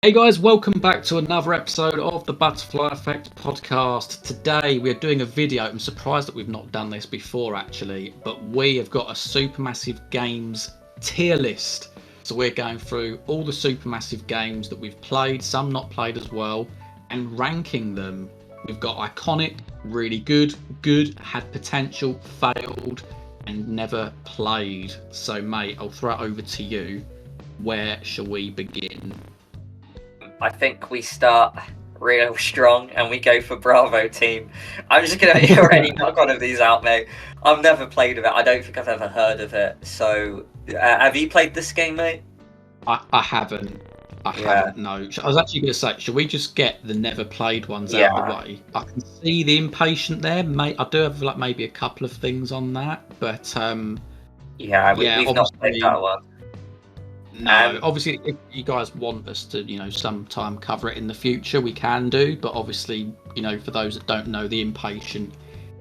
Hey guys, welcome back to another episode of the Butterfly Effect podcast. Today we're doing a video. I'm surprised that we've not done this before actually, but we have got a Supermassive Games tier list. So we're going through all the Supermassive games that we've played, some not played as well, and ranking them. We've got iconic, really good, had potential, failed, and never played. So mate, I'll throw it over to you. Where shall we begin? I think we start real strong and we go for Bravo team. I'm just gonna already knock one of these out, mate. I've never played of it. I don't think I've ever heard of it. So, have you played this game, mate? I haven't. I haven't, no. I was actually going to say, should we just get the never played ones out of the way? I can see the impatient there, mate. I do have maybe a couple of things on that, but we've not played that one. No, obviously, if you guys want us to, sometime cover it in the future, we can do. But obviously, for those that don't know, the impatient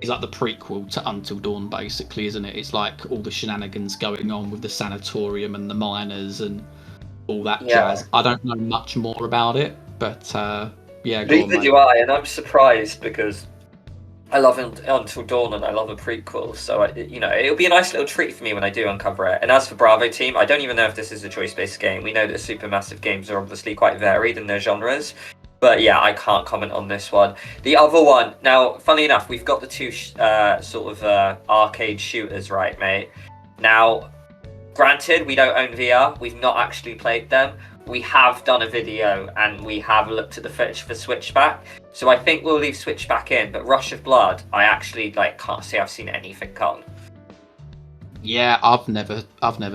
is like the prequel to Until Dawn, basically, isn't it? It's like all the shenanigans going on with the sanatorium and the miners and all that jazz. I don't know much more about it, but Neither do I, and I'm surprised because I love Until Dawn and I love a prequel, so it'll be a nice little treat for me when I do uncover it. And as for Bravo Team, I don't even know if this is a choice-based game. We know that Supermassive Games are obviously quite varied in their genres, but yeah, I can't comment on this one. The other one, now, funny enough, we've got the two arcade shooters, right, mate? Now, granted, we don't own VR, we've not actually played them. We have done a video and we have looked at the footage for Switchback. So I think we'll leave Switchback in, but Rush of Blood, I actually can't say I've seen anything on. Yeah, I've never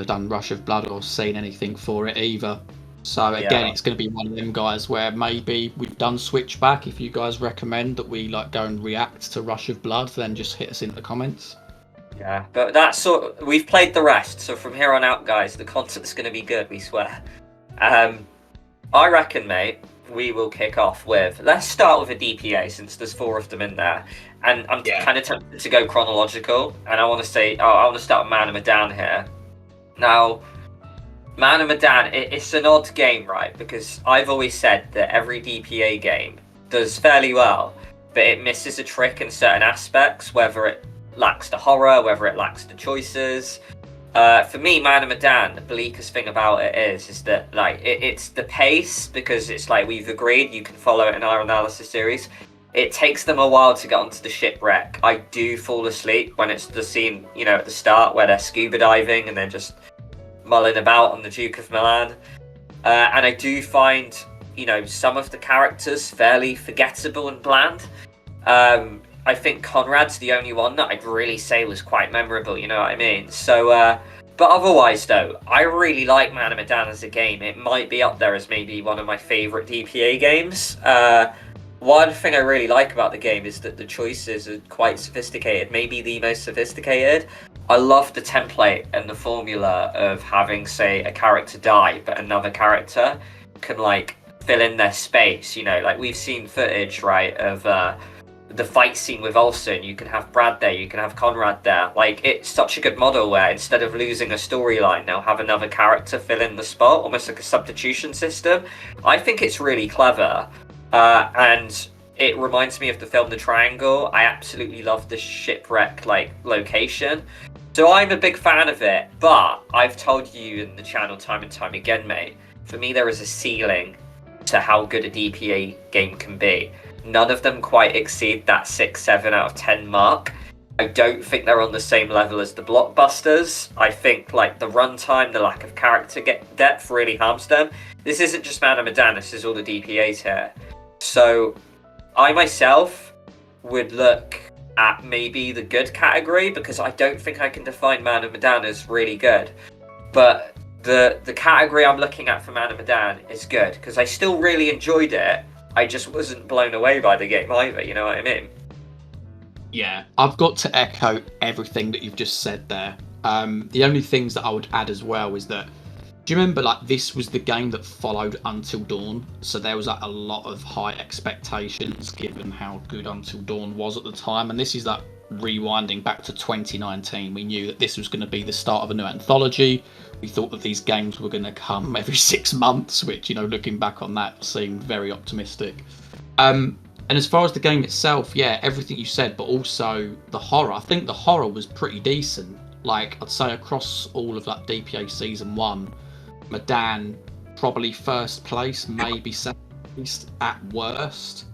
done Rush of Blood or seen anything for it either. So again, it's going to be one of them guys where maybe we've done Switchback. If you guys recommend that we go and react to Rush of Blood, then just hit us in the comments. Yeah, but that's we've played the rest, so from here on out, guys, the content's going to be good, we swear. I reckon, mate, we will kick off with, let's start with a DPA since there's 4 of them in there, and I'm kind of tempted to go chronological, and I want to start with Man of Medan here. Now, Man of Medan, it's an odd game, right? Because I've always said that every DPA game does fairly well, but it misses a trick in certain aspects, whether it lacks the horror, whether it lacks the choices. For me, Man of Medan, the bleakest thing about it is that it's the pace, because it's we've agreed you can follow it in our analysis series. It takes them a while to get onto the shipwreck. I do fall asleep when it's the scene, at the start where they're scuba diving and they're just mulling about on the Duke of Milan. And I do find, some of the characters fairly forgettable and bland. I think Conrad's the only one that I'd really say was quite memorable, you know what I mean? So, but otherwise though, I really like Man of Medan as a game. It might be up there as maybe one of my favourite DPA games. One thing I really like about the game is that the choices are quite sophisticated, maybe the most sophisticated. I love the template and the formula of having, say, a character die, but another character can, fill in their space, we've seen footage, right, of, the fight scene with Olsen. You can have Brad there, you can have Conrad there. It's such a good model where instead of losing a storyline, they'll have another character fill in the spot, almost like a substitution system. I think it's really clever, and it reminds me of the film The Triangle. I absolutely love the shipwreck location, so I'm a big fan of it. But I've told you in the channel time and time again, mate, for me there is a ceiling to how good a DPA game can be. None of them quite exceed that 6-7 out of 10 mark. I don't think they're on the same level as the blockbusters. I think the runtime, the lack of character depth really harms them. This isn't just Man of Medan, this is all the DPAs here. So I myself would look at maybe the good category, because I don't think I can define Man of Medan as really good. But the category I'm looking at for Man of Medan is good, because I still really enjoyed it. I just wasn't blown away by the game either, you know what I mean? Yeah, I've got to echo everything that you've just said there. The only things that I would add as well is that, do you remember this was the game that followed Until Dawn? So there was a lot of high expectations given how good Until Dawn was at the time. And this is rewinding back to 2019. We knew that this was going to be the start of a new anthology. we thought that these games were going to come every 6 months, which, you know, looking back on that seemed very optimistic. And as far as the game itself, yeah, everything you said, but also the horror. I think the horror was pretty decent. Like, I'd say across all of that DPA Season 1, Medan probably first place, maybe second place at worst,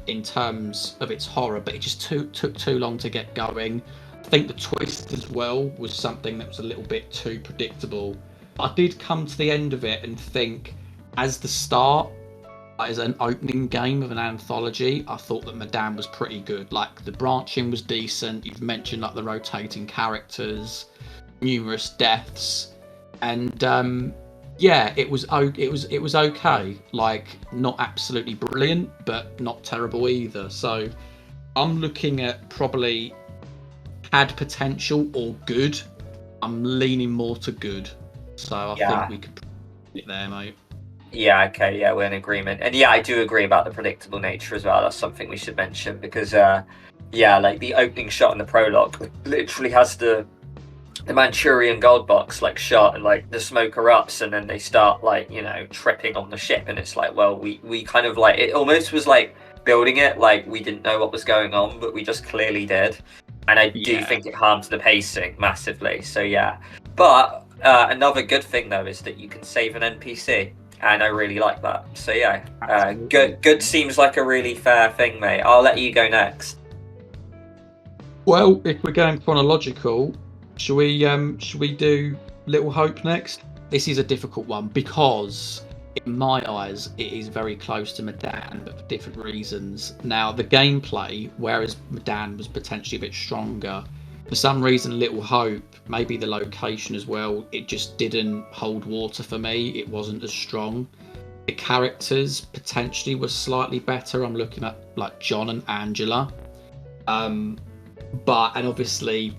in terms of its horror, but it just took too long to get going. I think the twist as well was something that was a little bit too predictable. I did come to the end of it and think, as the start, as an opening game of an anthology, I thought that Medan was pretty good. Like, the branching was decent. You've mentioned like the rotating characters, numerous deaths, and yeah, it was okay. Like, not absolutely brilliant, but not terrible either. So I'm looking at probably had potential or good. I'm leaning more to good. So I think we could put it there, mate. Yeah, okay, yeah, we're in agreement. And yeah, I do agree about the predictable nature as well. That's something we should mention because, yeah, like the opening shot in the prologue literally has the Manchurian gold box like shot, and like the smoke erupts and then they start like, you know, tripping on the ship, and it's like, well, we kind of like, it almost was like building it like we didn't know what was going on, but we just clearly did. And I do think it harms the pacing massively. So yeah, but another good thing though is that you can save an NPC. And I really like that. So yeah, good seems like a really fair thing, mate. I'll let you go next. Well, if we're going chronological, should we do Little Hope next? This is a difficult one because, in my eyes, it is very close to Medan, but for different reasons. Now, the gameplay, whereas Medan was potentially a bit stronger, for some reason, Little Hope, maybe the location as well, it just didn't hold water for me. It wasn't as strong. The characters potentially were slightly better. I'm looking at like John and Angela. And obviously,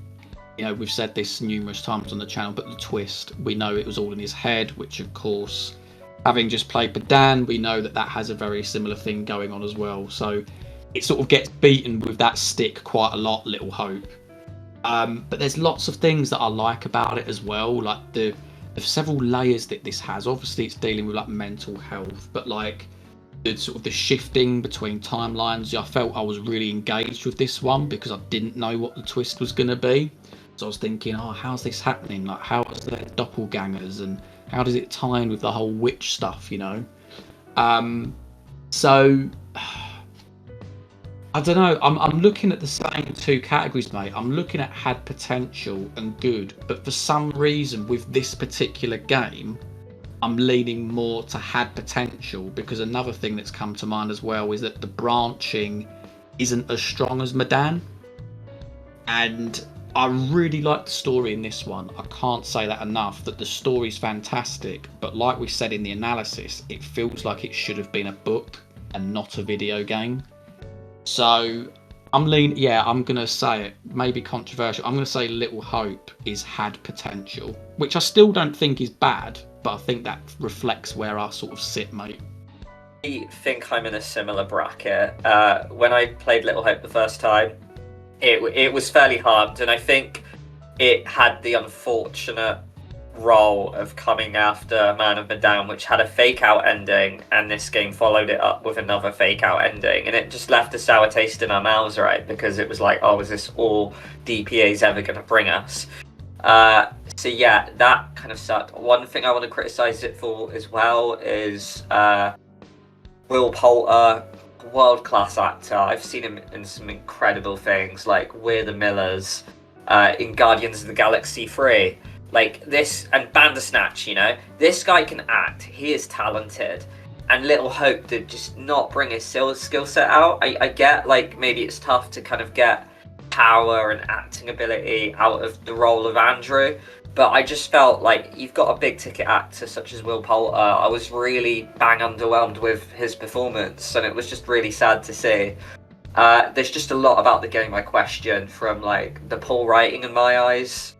you know, we've said this numerous times on the channel, but the twist, we know it was all in his head, which of course, having just played Medan, we know that has a very similar thing going on as well. So it sort of gets beaten with that stick quite a lot, Little Hope. But there's lots of things that I like about it as well. Like the several layers that this has. Obviously, it's dealing with like mental health, but like the sort of the shifting between timelines. I felt I was really engaged with this one because I didn't know what the twist was going to be. So I was thinking, oh, how's this happening? Like, how is there doppelgangers and how does it tie in with the whole witch stuff? You know. So. I don't know, I'm looking at the same two categories, mate. I'm looking at had potential and good, but for some reason with this particular game, I'm leaning more to had potential, because another thing that's come to mind as well is that the branching isn't as strong as Medan. And I really like the story in this one. I can't say that enough, that the story's fantastic, but like we said in the analysis, it feels like it should have been a book and not a video game. So I'm going to say it, maybe controversial. I'm going to say Little Hope had potential, which I still don't think is bad, but I think that reflects where I sort of sit, mate. I think I'm in a similar bracket. When I played Little Hope the first time, it was fairly hard, and I think it had the unfortunate role of coming after Man of Medan, which had a fake out ending, and this game followed it up with another fake out ending, and it just left a sour taste in our mouths, right? Because it was like, oh, is this all DPA's ever going to bring us? So yeah, that kind of sucked. One thing I want to criticize it for as well is Will Poulter, world-class actor. I've seen him in some incredible things, like We're the Millers, in Guardians of the Galaxy 3. Like this, and Bandersnatch, you know, this guy can act. He is talented, and Little Hope did just not bring his skill set out. I get, like, maybe it's tough to kind of get power and acting ability out of the role of Andrew, but I just felt like you've got a big ticket actor such as Will Poulter. I was really bang underwhelmed with his performance, and it was just really sad to see. There's just a lot about the game I question, from like the poor writing in my eyes,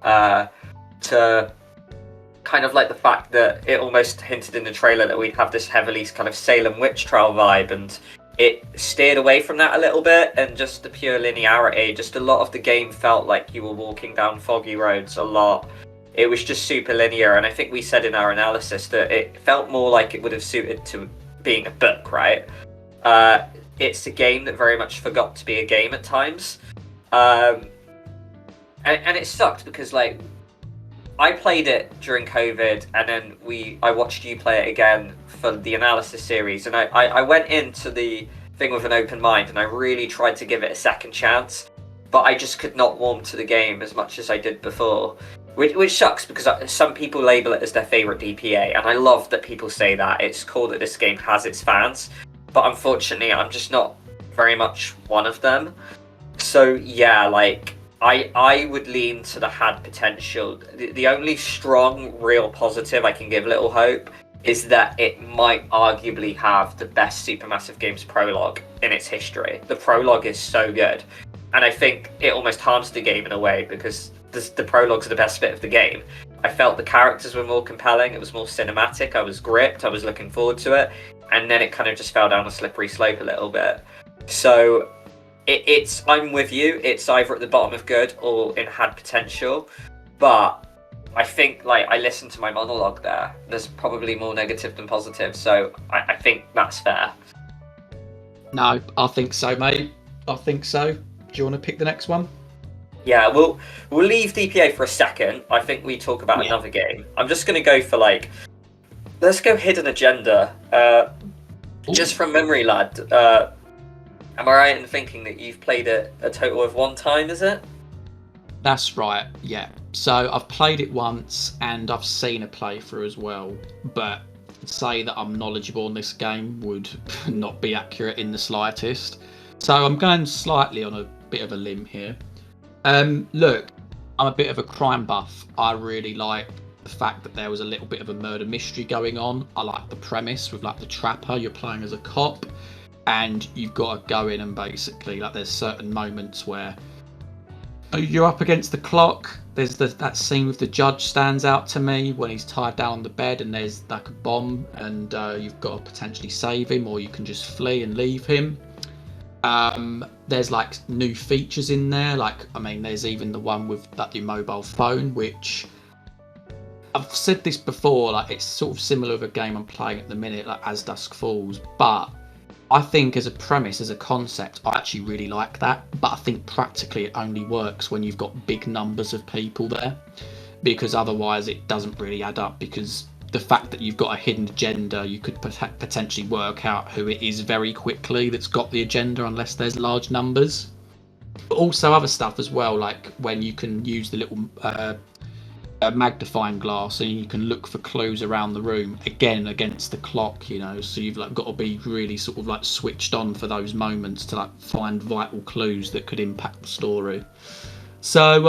to kind of like the fact that it almost hinted in the trailer that we'd have this heavily kind of Salem witch trial vibe, and it steered away from that a little bit, and just the pure linearity, just a lot of the game felt like you were walking down foggy roads a lot. it was just super linear. And I think we said in our analysis that it felt more like it would have suited to being a book, right? It's a game that very much forgot to be a game at times. And it sucked because, like, I played it during COVID, and then I watched you play it again for the analysis series, and I went into the thing with an open mind, and I really tried to give it a second chance, but I just could not warm to the game as much as I did before, which sucks because some people label it as their favourite DPA, and I love that people say that. It's cool that this game has its fans, but unfortunately I'm just not very much one of them. So yeah, like, I would lean to the had potential. The only strong, real positive I can give Little Hope is that it might arguably have the best Supermassive Games prologue in its history. The prologue is so good. And I think it almost harms the game in a way because the prologue's the best bit of the game. I felt the characters were more compelling, it was more cinematic, I was gripped, I was looking forward to it. And then it kind of just fell down a slippery slope a little bit. So I'm with you. It's either at the bottom of good or it had potential, but I think, like, I listened to my monologue there. There's probably more negative than positive, so I think that's fair. No, I think so, mate. I think so. Do you want to pick the next one? Yeah, we'll leave DPA for a second. I think we talk about another game. I'm just going to go for, like, let's go Hidden Agenda. Just from memory, lad. Am I right in thinking that you've played it a total of one time, is it? That's right, yeah. So I've played it once and I've seen a playthrough as well, but to say that I'm knowledgeable on this game would not be accurate in the slightest. So I'm going slightly on a bit of a limb here. Look, I'm a bit of a crime buff. I really like the fact that there was a little bit of a murder mystery going on. I like the premise with, like, the trapper. You're playing as a cop and you've got to go in and basically, like, there's certain moments where you're up against the clock. There's that scene with the judge stands out to me when he's tied down on the bed and there's like a bomb and you've got to potentially save him, or you can just flee and leave him. There's like new features in there, like, I mean, there's even the one with that your mobile phone, which I've said this before, like, it's sort of similar with a game I'm playing at the minute, like As Dusk Falls, but I think as a premise, as a concept, I actually really like that, but I think practically it only works when you've got big numbers of people there, because otherwise it doesn't really add up, because the fact that you've got a hidden agenda, you could potentially work out who it is very quickly that's got the agenda, unless there's large numbers. But also other stuff as well, like when you can use the little magnifying glass and you can look for clues around the room, again against the clock, you know, so you've like got to be really sort of like switched on for those moments to like find vital clues that could impact the story. So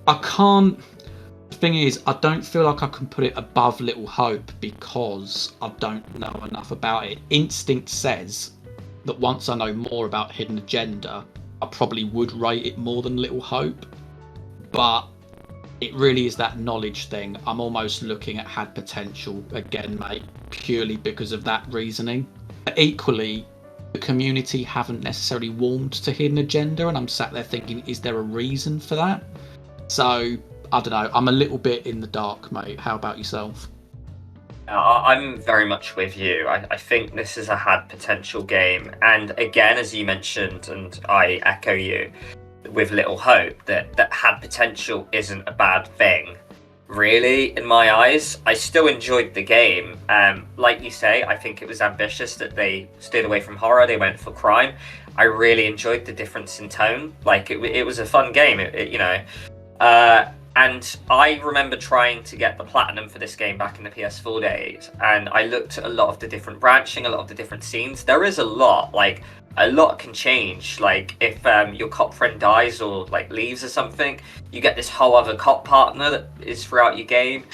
I can't, the thing is, I don't feel like I can put it above Little Hope because I don't know enough about it. Instinct says that once I know more about Hidden Agenda, I probably would rate it more than Little Hope, but it really is that knowledge thing. I'm almost looking at had potential again, mate, purely because of that reasoning. But equally, the community haven't necessarily warmed to Hidden Agenda, and I'm sat there thinking, is there a reason for that? So, I don't know, I'm a little bit in the dark, mate. How about yourself? I'm very much with you. I think this is a had potential game, and again, as you mentioned, and I echo you, with Little Hope, that had potential isn't a bad thing, really, in my eyes. I still enjoyed the game. Like you say, I think it was ambitious that they stayed away from horror, they went for crime. I really enjoyed the difference in tone. Like, it was a fun game, you know. And I remember trying to get the platinum for this game back in the PS4 days, and I looked at a lot of the different branching, a lot of the different scenes. There is a lot can change. Like, if your cop friend dies or like leaves or something, you get this whole other cop partner that is throughout your game.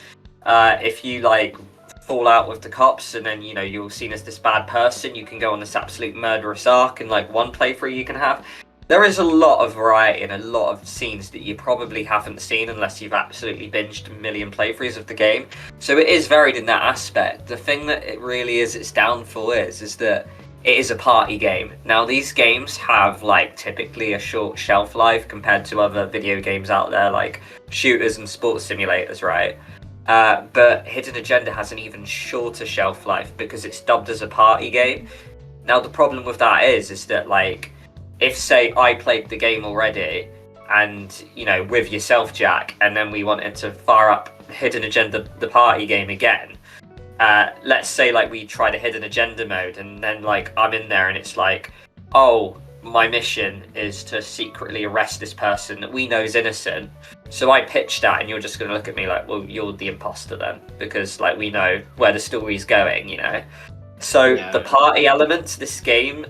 If you like fall out with the cops and then, you know, you're seen as this bad person, you can go on this absolute murderous arc in like one playthrough you can have. There is a lot of variety and a lot of scenes that you probably haven't seen unless you've absolutely binged a million playthroughs of the game. So it is varied in that aspect. The thing that it really is its downfall is that it is a party game. Now, these games have like typically a short shelf life compared to other video games out there, like shooters and sports simulators, right? But Hidden Agenda has an even shorter shelf life because it's dubbed as a party game. Now, the problem with that is that like, if say I played the game already, and with yourself, Jack, and then we wanted to fire up Hidden Agenda, the party game again. Let's say like we tried a Hidden Agenda mode, and then like I'm in there, and it's like, oh, my mission is to secretly arrest this person that we know is innocent. So I pitch that, and you're just going to look at me like, well, you're the imposter then, because like we know where the story's going, So Yeah. The party element to this game,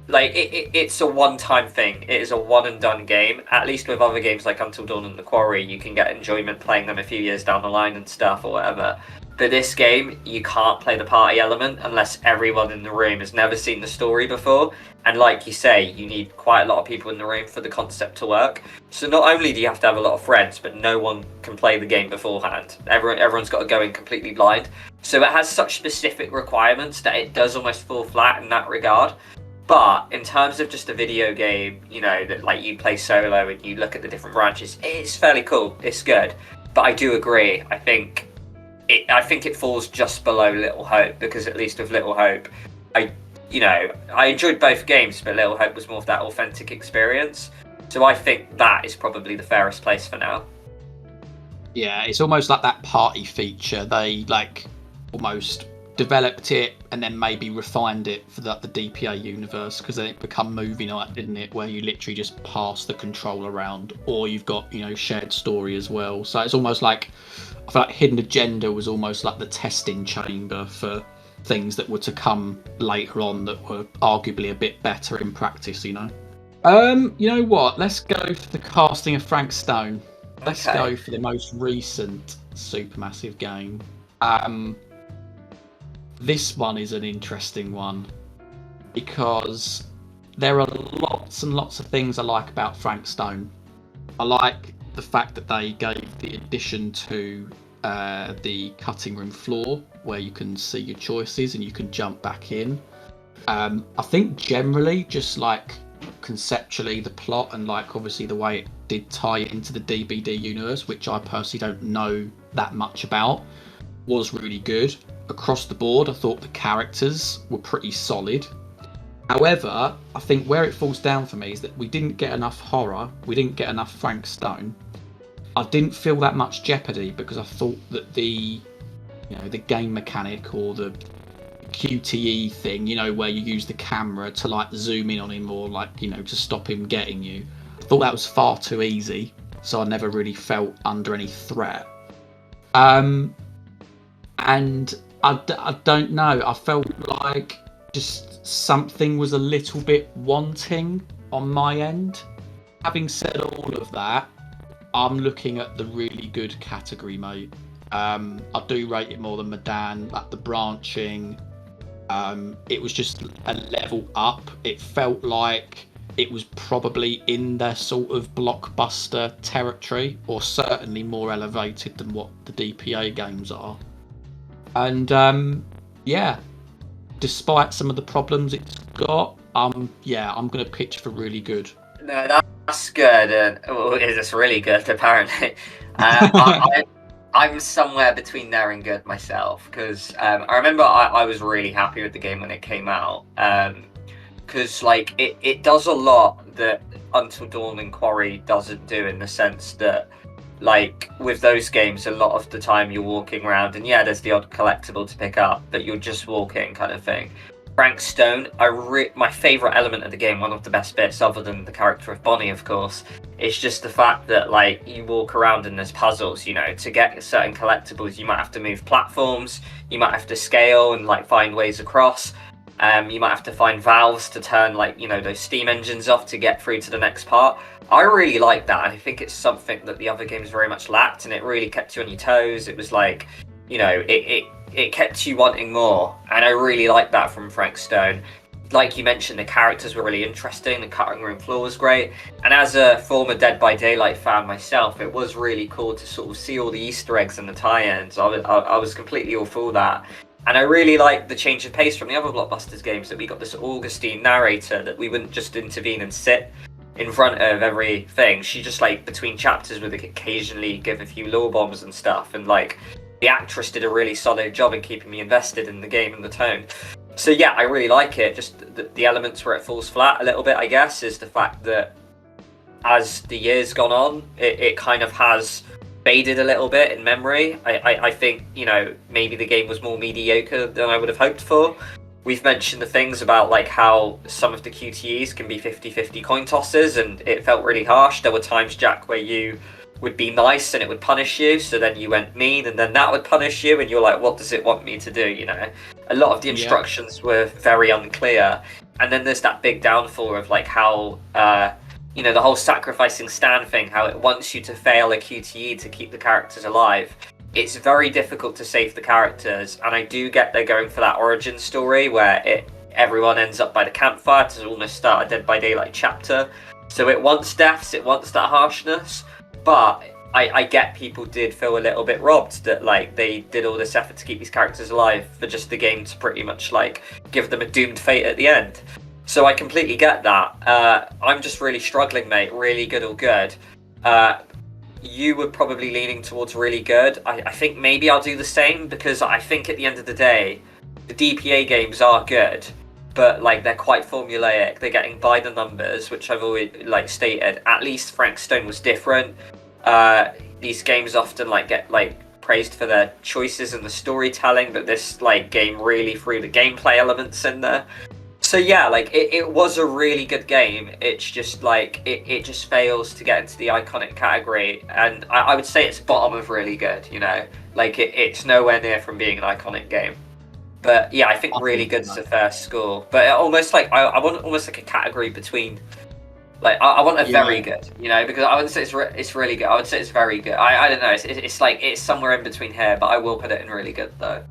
like it's a one-time thing. It is a one-and-done game. At least with other games like Until Dawn and the Quarry, you can get enjoyment playing them a few years down the line and stuff or whatever. But this game, you can't play the party element unless everyone in the room has never seen the story before. And like you say, you need quite a lot of people in the room for the concept to work. So not only do you have to have a lot of friends, but no one can play the game beforehand. Everyone's got to go in completely blind. So it has such specific requirements that it does almost fall flat in that regard. But in terms of just a video game, that like you play solo and you look at the different branches, it's fairly cool. It's good. But I do agree. I think it falls just below Little Hope, because at least with Little Hope, I enjoyed both games, but Little Hope was more of that authentic experience. So I think that is probably the fairest place for now. Yeah, it's almost like that party feature. They like almost developed it and then maybe refined it for the DPA universe, because then it become movie night, didn't it, where you literally just pass the control around, or you've got shared story as well. So it's almost like, I feel like Hidden Agenda was almost like the testing chamber for things that were to come later on that were arguably a bit better in practice. You know what, let's go for the casting of Frank Stone. Let's go for the most recent Supermassive game. This one is an interesting one because there are lots and lots of things I like about Frank Stone. I like the fact that they gave the addition to the cutting room floor where you can see your choices and you can jump back in. I think generally, just like conceptually, the plot and like obviously the way it did tie it into the DBD universe, which I personally don't know that much about, was really good. Across the board, I thought the characters were pretty solid. However, I think where it falls down for me is that we didn't get enough horror, we didn't get enough Frank Stone. I didn't feel that much jeopardy because I thought that the game mechanic or the QTE thing, where you use the camera to like zoom in on him or like, to stop him getting you, I thought that was far too easy. So I never really felt under any threat. And I don't know, I felt like just something was a little bit wanting on my end. Having said all of that, I'm looking at the really good category, mate. I do rate it more than Medan, like the branching. It was just a level up. It felt like it was probably in their sort of blockbuster territory, or certainly more elevated than what the DPA games are. And despite some of the problems it's got, I'm going to pitch for really good. No, that's good. It's really good, apparently. I'm somewhere between there and good myself, because I remember I was really happy with the game when it came out, because like it does a lot that Until Dawn and Quarry doesn't do, in the sense that, like, with those games, a lot of the time you're walking around and there's the odd collectible to pick up, but you're just walking kind of thing. Frank Stone, my favourite element of the game, one of the best bits, other than the character of Bonnie, of course, is just the fact that like you walk around and there's puzzles. To get certain collectibles, you might have to move platforms, you might have to scale and like find ways across. You might have to find valves to turn like those steam engines off to get through to the next part. I really like that, and I think it's something that the other games very much lacked, and it really kept you on your toes. It was like, it kept you wanting more, and I really like that from Frank Stone. Like you mentioned, the characters were really interesting, the cutting room floor was great, and as a former Dead by Daylight fan myself, it was really cool to sort of see all the Easter eggs and the tie-ins. I was completely all for that. And I really like the change of pace from the other Blockbusters games, that we got this Augustine narrator that we wouldn't just intervene and sit in front of everything. She just, like, between chapters would occasionally give a few lore bombs and stuff, and like the actress did a really solid job in keeping me invested in the game and the tone. So yeah, I really like it. Just the elements where it falls flat a little bit, I guess, is the fact that as the years gone on, it kind of has faded a little bit in memory. I think, you know, maybe the game was more mediocre than I would have hoped for. We've mentioned the things about like how some of the QTEs can be 50-50 coin tosses, and it felt really harsh. There were times, Jack, where you would be nice and it would punish you, so then you went mean and then that would punish you, and you're like, what does it want me to do, you know? A lot of the instructions were very unclear. And then there's that big downfall of like how you know, the whole sacrificing Stan thing, how it wants you to fail a QTE to keep the characters alive. It's very difficult to save the characters, and I do get they're going for that origin story where everyone ends up by the campfire to almost start a Dead by Daylight chapter. So it wants deaths, it wants that harshness, but I get people did feel a little bit robbed that like they did all this effort to keep these characters alive for just the game to pretty much like give them a doomed fate at the end. So I completely get that. I'm just really struggling, mate. Really good or good. You were probably leaning towards really good. I think maybe I'll do the same, because I think at the end of the day, the DPA games are good, but like they're quite formulaic. They're getting by the numbers, which I've always like stated. At least Frank Stone was different. These games often like get like praised for their choices and the storytelling, but this like game really threw the gameplay elements in there. So yeah, like it was a really good game. It's just like it just fails to get into the iconic category, and I would say it's bottom of really good, you know, like it's nowhere near from being an iconic game. But yeah, I think really good is a fair score. But almost like I want almost like a category between, like I want a very good, you know, because I wouldn't say it's really good. I would say it's very good. I don't know. It's like it's somewhere in between here, but I will put it in really good though.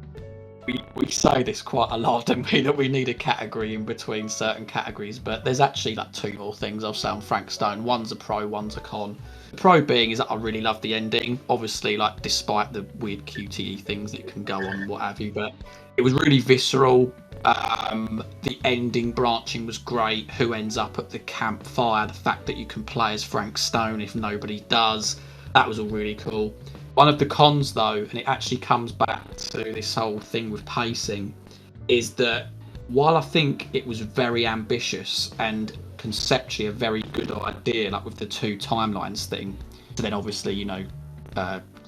We say this quite a lot, don't we, that we need a category in between certain categories, but there's actually like two more things I'll say on Frank Stone. One's a pro, one's a con. The pro being is that I really love the ending, obviously, like despite the weird QTE things that can go on, what have you, but it was really visceral. The ending branching was great. Who ends up at the campfire, the fact that you can play as Frank Stone if nobody does, that was all really cool. One of the cons, though, and it actually comes back to this whole thing with pacing, is that while I think it was very ambitious and conceptually a very good idea, like with the two timelines thing, so then obviously, you know,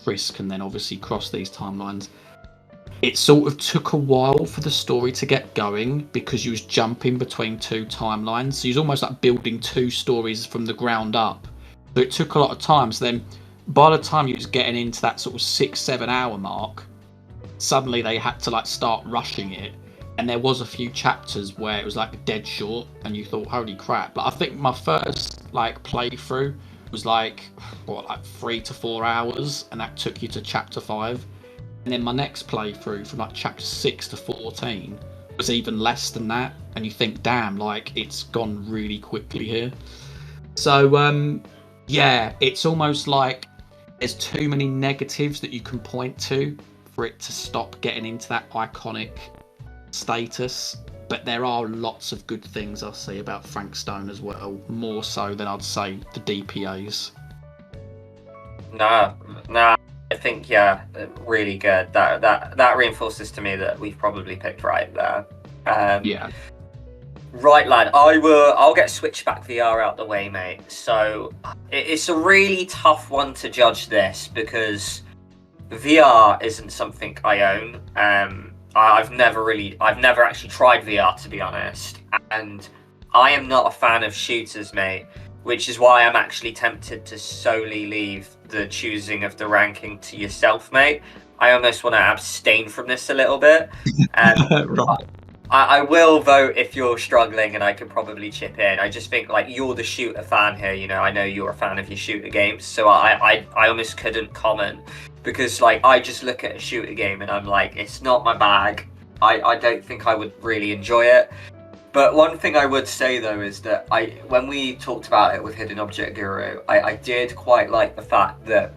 Chris can then obviously cross these timelines, it sort of took a while for the story to get going because you was jumping between two timelines. So you was almost like building two stories from the ground up. So it took a lot of time. So then by the time you was getting into that sort of 6-7 hour mark, suddenly they had to like start rushing it, and there was a few chapters where it was like dead short and you thought, holy crap. But I think my first like playthrough was like 3 to 4 hours, and that took you to chapter 5, and then my next playthrough from like chapter 6 to 14 was even less than that, and you think, damn, like it's gone really quickly here. So yeah, it's almost like there's too many negatives that you can point to for it to stop getting into that iconic status. But there are lots of good things I see about Frank Stone as well, more so than I'd say the DPAs. Nah, I think really good. That reinforces to me that we've probably picked right there. Yeah. Right, lad. I'll get Switchback VR out the way, mate. So it's a really tough one to judge this because VR isn't something I own. I've never actually tried VR, to be honest, and I am not a fan of shooters, mate. Which is why I'm actually tempted to solely leave the choosing of the ranking to yourself, mate. I almost want to abstain from this a little bit. Right. I will vote if you're struggling, and I can probably chip in. I just think like you're the shooter fan here, you know. I know you're a fan of your shooter games, so I almost couldn't comment because like I just look at a shooter game and I'm like, it's not my bag. I don't think I would really enjoy it. But one thing I would say though is that when we talked about it with Hidden Object Guru, I did quite like the fact that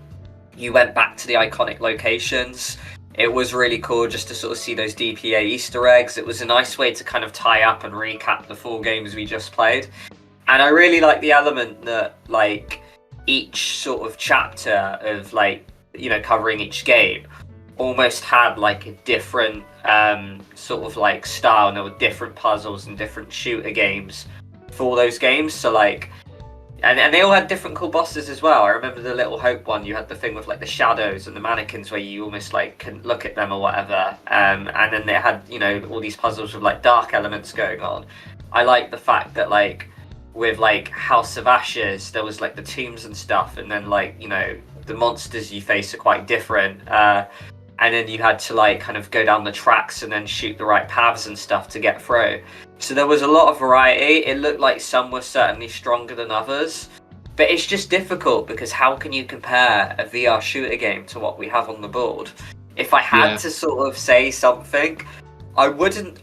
you went back to the iconic locations. It was really cool just to sort of see those DPA Easter eggs. It was a nice way to kind of tie up and recap the 4 games we just played. And I really like the element that, like, each sort of chapter of, like, you know, covering each game almost had, like, a different sort of, like, style. And there were different puzzles and different shooter games for those games. So, like, and they all had different cool bosses as well. I remember the Little Hope one, you had the thing with, like, the shadows and the mannequins where you almost, like, couldn't look at them or whatever. And then they had, you know, all these puzzles with, like, dark elements going on. I like the fact that, like, with, like, House of Ashes, there was, like, the tombs and stuff, and then, like, you know, the monsters you face are quite different. And then you had to, like, kind of go down the tracks and then shoot the right paths and stuff to get through. So there was a lot of variety. It looked like some were certainly stronger than others. But it's just difficult because how can you compare a VR shooter game to what we have on the board? If I had to sort of say something, I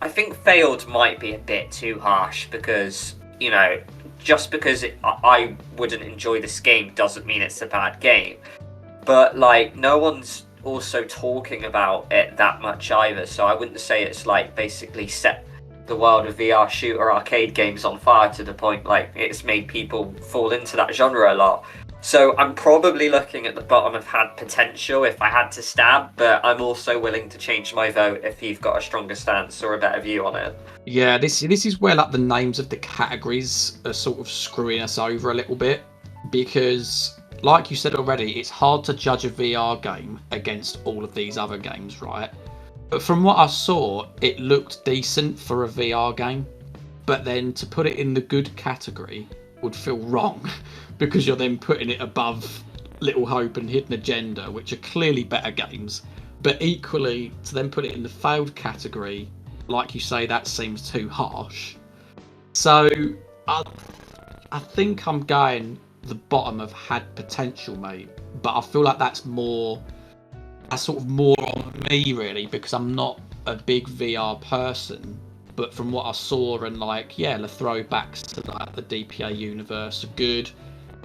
think failed might be a bit too harsh because, you know, just because I wouldn't enjoy this game doesn't mean it's a bad game. But, like, no one's also talking about it that much either, so I wouldn't say it's, like, basically set the world of VR shooter arcade games on fire to the point, like, it's made people fall into that genre a lot. So I'm probably looking at the bottom of had potential if I had to stab, but I'm also willing to change my vote if you've got a stronger stance or a better view on it. Yeah, this is where, like, the names of the categories are sort of screwing us over a little bit, because, like you said already, it's hard to judge a VR game against all of these other games, right? But from what I saw, it looked decent for a VR game, but then to put it in the good category would feel wrong, because you're then putting it above Little Hope and Hidden Agenda, which are clearly better games, but equally to then put it in the failed category, like you say, that seems too harsh. So I think I'm going the bottom of had potential, mate, but I feel like that's sort of more on me, really, because I'm not a big VR person. But from what I saw, and, like, yeah, the throwbacks to, like, the DPA universe are good.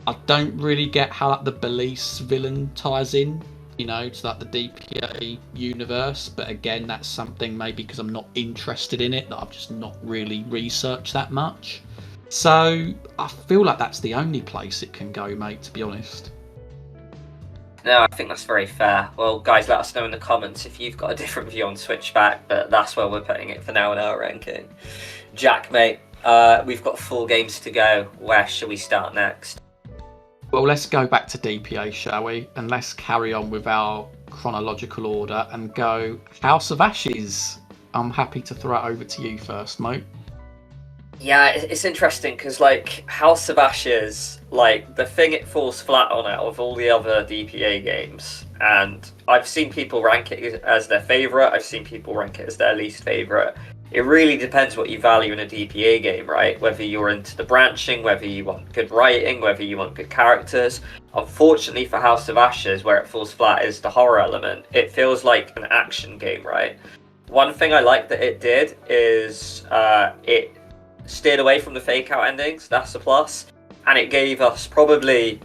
I don't really get how, like, the Belize villain ties in, you know, to, like, the DPA universe. But again, that's something maybe because I'm not interested in it that I've just not really researched that much. So I feel like that's the only place it can go, mate, to be honest. No, I think that's very fair. Well, guys, let us know in the comments if you've got a different view on Switchback, but that's where we're putting it for now in our ranking. Jack, mate, we've got 4 games to go. Where shall we start next? Well, let's go back to DPA, shall we? And let's carry on with our chronological order and go House of Ashes. I'm happy to throw it over to you first, mate. Yeah, it's interesting because, like, House of Ashes, like, the thing it falls flat on out of all the other DPA games, and I've seen people rank it as their favourite, I've seen people rank it as their least favourite. It really depends what you value in a DPA game, right? Whether you're into the branching, whether you want good writing, whether you want good characters. Unfortunately for House of Ashes, where it falls flat is the horror element. It feels like an action game, right? One thing I like that it did is it steered away from the fake out endings. That's a plus, and it gave us probably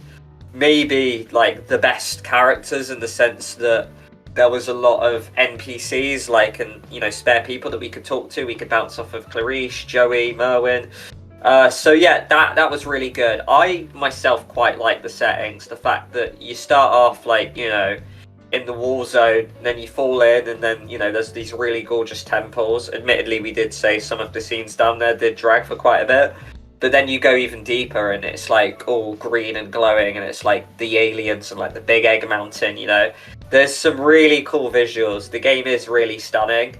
maybe, like, the best characters in the sense that there was a lot of NPCs, like, and, you know, spare people that we could talk to. We could bounce off of Clarice, Joey, Merwin. So yeah, that was really good. I myself quite like the settings, the fact that you start off, like, you know, in the war zone, then you fall in, and then, you know, there's these really gorgeous temples. Admittedly, we did say some of the scenes down there did drag for quite a bit, but then you go even deeper and it's, like, all green and glowing, and it's like the aliens and, like, the big egg mountain, you know. There's some really cool visuals. The game is really stunning,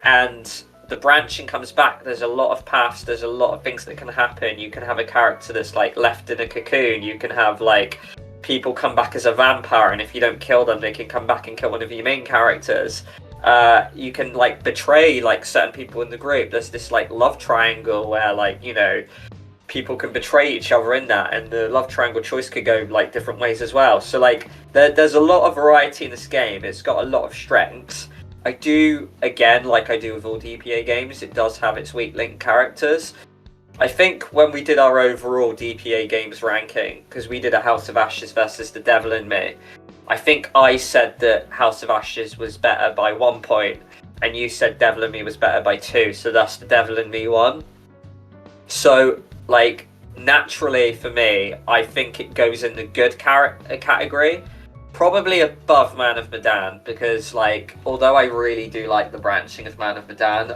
and the branching comes back. There's a lot of paths, there's a lot of things that can happen. You can have a character that's, like, left in a cocoon. You can have, like, people come back as a vampire, and if you don't kill them, they can come back and kill one of your main characters. You can, like, betray, like, certain people in the group. There's this, like, love triangle where, like, you know, people can betray each other in that, and the love triangle choice could go, like, different ways as well. So, like, there's a lot of variety in this game. It's got a lot of strengths. I do, again, like I do with all DPA games, it does have its weak link characters, I think when we did our overall DPA games ranking, because we did a House of Ashes versus The Devil in Me, I think I said that House of Ashes was better by 1 point, and you said Devil in Me was better by 2, so thus The Devil in Me won. So, like, naturally for me, I think it goes in the good category, probably above Man of Medan, because, like, although I really do like the branching of Man of Medan,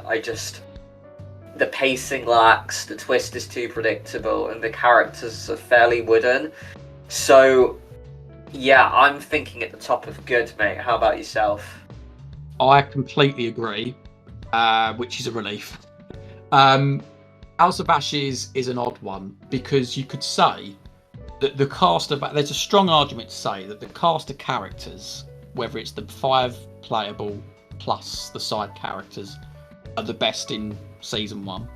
the pacing lacks, the twist is too predictable, and the characters are fairly wooden. So, yeah, I'm thinking at the top of good, mate. How about yourself? I completely agree, which is a relief. House of Ashes is an odd one because you could say that there's a strong argument to say that the cast of characters, whether it's the 5 playable plus the side characters, are the best in season 1.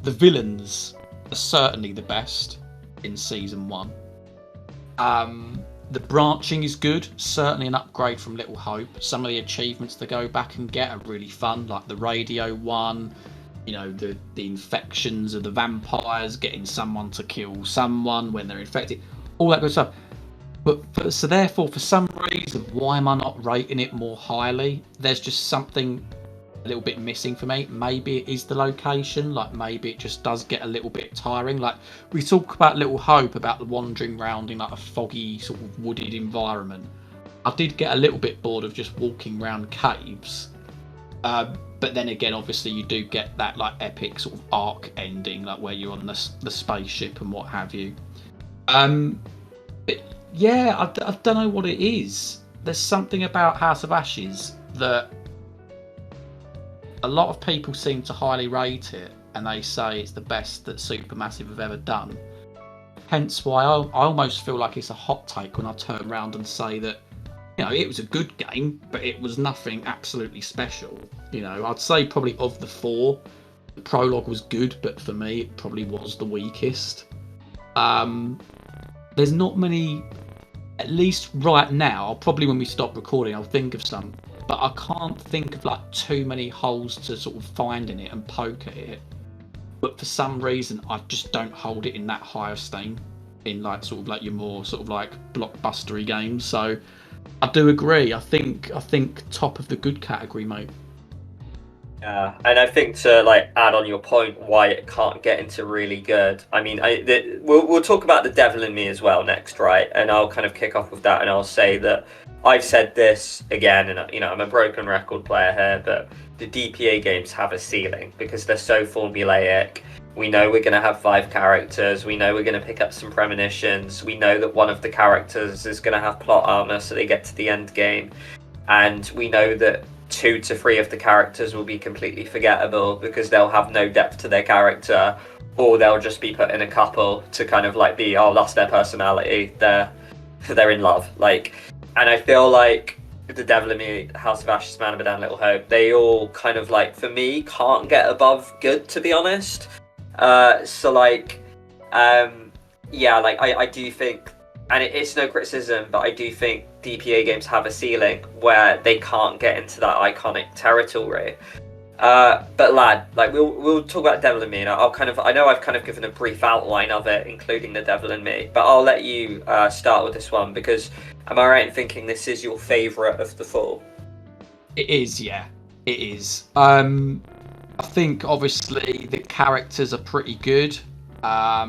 The villains are certainly the best in season 1. The branching is good, certainly an upgrade from Little Hope. Some of the achievements to go back and get are really fun, like the radio one, you know, the infections of the vampires, getting someone to kill someone when they're infected, all that good stuff. So therefore, for some reason, why am I not rating it more highly? There's just something a little bit missing for me. Maybe it is the location, like maybe it just does get a little bit tiring. Like we talk about Little Hope, about the wandering around in like a foggy sort of wooded environment. I did get a little bit bored of just walking around caves, but then again, obviously you do get that like epic sort of arc ending, like where you're on the spaceship and what have you. But yeah, I don't know what it is. There's something about House of Ashes that a lot of people seem to highly rate it, and they say it's the best that Supermassive have ever done. Hence why I almost feel like it's a hot take when I turn around and say that, you know, it was a good game, but it was nothing absolutely special. You know, I'd say probably of the 4, the prologue was good, but for me, it probably was the weakest. There's not many, at least right now, probably when we stop recording, I'll think of some, but I can't think of like too many holes to sort of find in it and poke at it. But for some reason, I just don't hold it in that high esteem in like sort of like your more sort of like blockbustery games. So I do agree. I think top of the good category, mate. Yeah, and I think to like add on your point why it can't get into really good. I mean, we'll talk about The Devil in Me as well next, right? And I'll kind of kick off with that, and I'll say that I've said this again, and you know, I'm a broken record player here, but the DPA games have a ceiling because they're so formulaic. We know we're going to have 5 characters. We know we're going to pick up some premonitions. We know that one of the characters is going to have plot armor, so they get to the end game, and we know that 2 to 3 of the characters will be completely forgettable because they'll have no depth to their character, or they'll just be put in a couple to kind of like be, oh, that's their personality, they're in love, like. And I feel like The Devil in Me, House of Ashes, Man of Medan, Little Hope, they all kind of like, for me, can't get above good, to be honest. So like, yeah, like I do think, and it's no criticism, but I do think DPA games have a ceiling where they can't get into that iconic territory. But lad, like we'll talk about Devil in Me, and I know I've kind of given a brief outline of it, including The Devil in Me, but I'll let you start with this one because am I right in thinking this is your favourite of the 4? It is, yeah, it is. I think obviously the characters are pretty good. I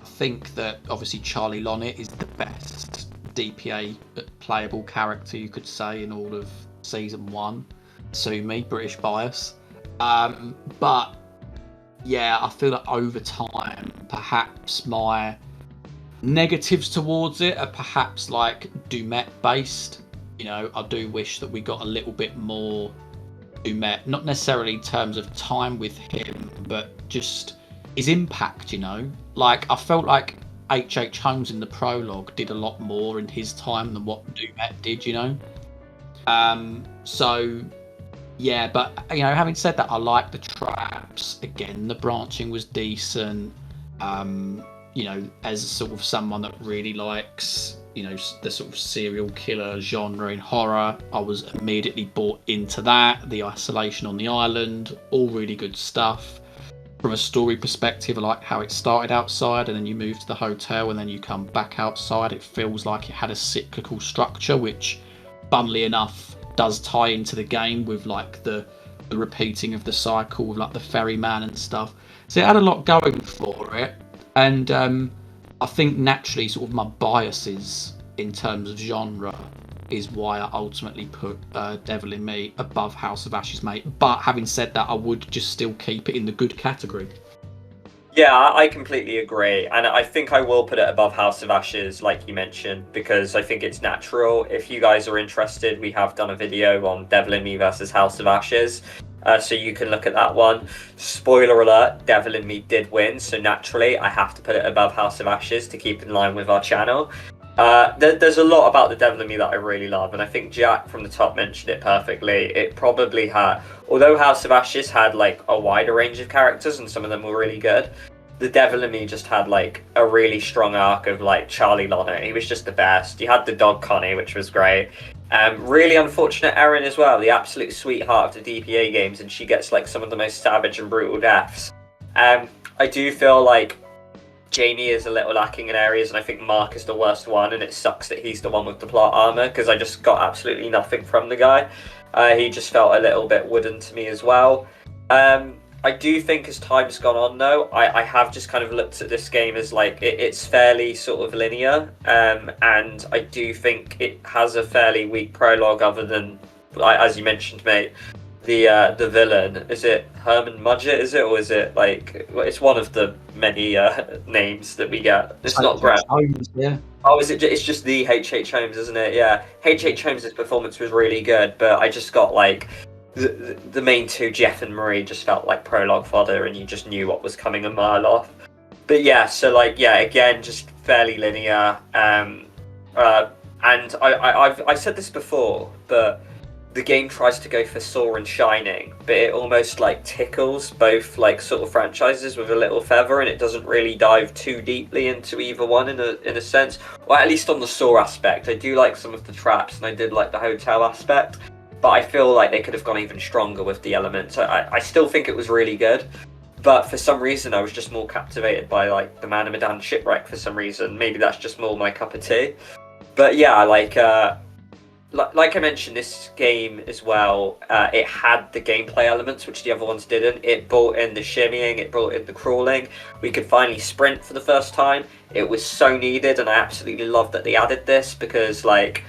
think that obviously Charlie Lonnet is the best DPA playable character you could say in all of season 1. Sue me, British bias. But yeah, I feel that over time, perhaps my negatives towards it are perhaps like Dumet based. You know, I do wish that we got a little bit more Dumet, not necessarily in terms of time with him, but just his impact, you know. Like, I felt like H.H. Holmes in the prologue did a lot more in his time than what Dumet did, you know. So yeah, but you know, having said that, I like the traps. Again, the branching was decent. You know, as sort of someone that really likes, you know, the sort of serial killer genre in horror, I was immediately bought into that. The isolation on the island, all really good stuff. from a story perspective, like how it started outside and then you move to the hotel and then you come back outside. It feels like it had a cyclical structure, which, funnily enough, does tie into the game with like the repeating of the cycle with like the ferryman and stuff. So it had a lot going for it, and I think naturally sort of my biases in terms of genre is why I ultimately put Devil in Me above House of Ashes, mate. But having said that, I would just still keep it in the good category. Yeah, I completely agree. And I think I will put it above House of Ashes, like you mentioned, because I think it's natural. If you guys are interested, we have done a video on Devil in Me versus House of Ashes. So you can look at that one. Spoiler alert, Devil in Me did win. So naturally, I have to put it above House of Ashes to keep in line with our channel. There's a lot about the Devil in Me that I really love. And I think Jack from the top mentioned it perfectly. It probably had... Although House of Ashes had like a wider range of characters and some of them were really good, the Devil in Me just had like a really strong arc of like Charlie Lonner. He was just the best. You had the dog Connie, which was great. Really unfortunate Erin as well, the absolute sweetheart of the DPA games, and she gets like some of the most savage and brutal deaths. I do feel like Jamie is a little lacking in areas, and I think Mark is the worst one, and it sucks that he's the one with the plot armor because I just got absolutely nothing from the guy. He just felt a little bit wooden to me as well. I do think as time's gone on though, I have just kind of looked at this game as like it's fairly sort of linear, and I do think it has a fairly weak prologue other than, as you mentioned, mate, the villain. Is it Herman Mudgett, is it? Or is it like, it's one of the many names that we get. It's not Grant. Holmes, yeah. Oh, is it? It's just the H.H. Holmes, isn't it? Yeah. H.H. Holmes' performance was really good, but I just got like the main two, Jeff and Marie, just felt like prologue fodder, and you just knew what was coming a mile off. But yeah, so like, yeah, again, just fairly linear. And I've said this before, but the game tries to go for Saw and Shining, but it almost like tickles both like sort of franchises with a little feather, and it doesn't really dive too deeply into either one in a sense. Or at least on the Saw aspect, I do like some of the traps, and I did like the hotel aspect, but I feel like they could have gone even stronger with the elements. I still think it was really good, but for some reason I was just more captivated by like the Man of Medan shipwreck for some reason. Maybe that's just more my cup of tea. But yeah, like I mentioned, this game as well, it had the gameplay elements which the other ones didn't. It brought in the shimmying, it brought in the crawling. We could finally sprint for the first time. It was so needed, and I absolutely love that they added this, because like,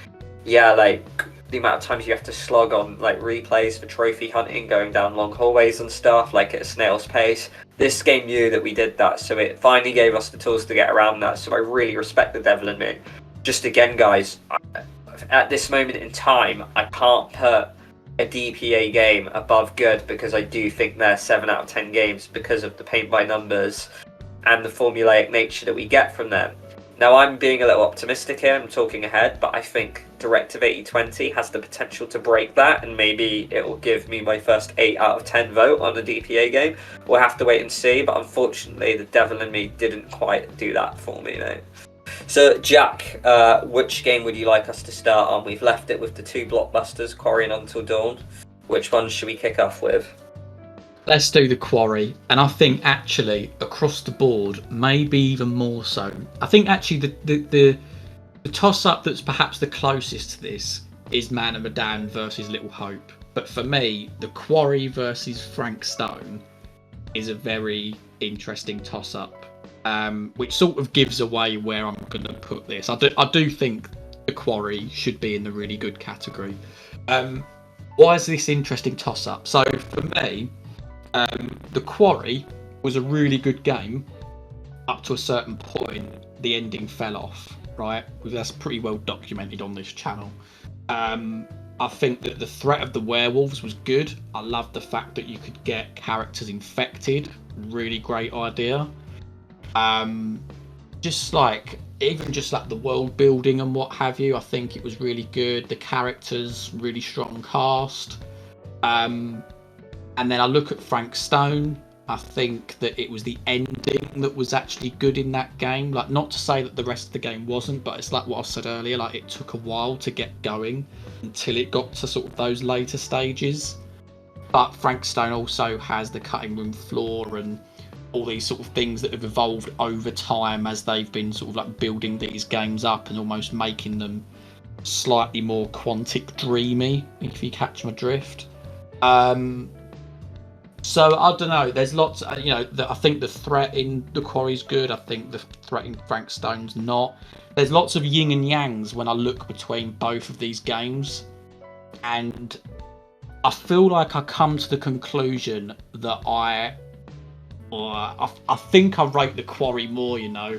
yeah, like the amount of times you have to slog on like replays for trophy hunting, going down long hallways and stuff, like at a snail's pace. This game knew that we did that, so it finally gave us the tools to get around that. So I really respect the Devil in Me. Just again, guys, at this moment in time, I can't put a DPA game above good, because I do think they're 7 out of 10 games because of the paint by numbers and the formulaic nature that we get from them. Now, I'm being a little optimistic here, I'm talking ahead, but I think Directive 8020 has the potential to break that, and maybe it will give me my first 8 out of 10 vote on a DPA game. We'll have to wait and see, but unfortunately, the Devil in Me didn't quite do that for me, mate. So, Jack, which game would you like us to start on? We've left it with the 2 blockbusters, Quarry and Until Dawn. Which one should we kick off with? Let's do the Quarry, and I think actually across the board, maybe even more so. I think actually the toss-up that's perhaps the closest to this is Man of Medan versus Little Hope. But for me, the Quarry versus Frank Stone is a very interesting toss-up. Which sort of gives away where I'm going to put this. I do think the Quarry should be in the really good category. Why is this interesting toss-up? So for me, the Quarry was a really good game up to a certain point. The ending fell off, right? That's pretty well documented on this channel. I think that the threat of the werewolves was good. I love the fact that you could get characters infected. Really great idea. Just like the world building and what have you, I think it was really good. The characters, really strong cast. And then I look at Frank Stone. I think that it was the ending that was actually good in that game. Like, not to say that the rest of the game wasn't, but it's like what I said earlier, like it took a while to get going until it got to sort of those later stages. But Frank Stone also has the cutting room floor and all these sort of things that have evolved over time as they've been sort of like building these games up and almost making them slightly more quantic dreamy, if you catch my drift. So I don't know. There's lots. I think the threat in the Quarry's good. I think the threat in Frank Stone's not. There's lots of yin and yangs when I look between both of these games, and I feel like I come to the conclusion that I think I rate the Quarry more. I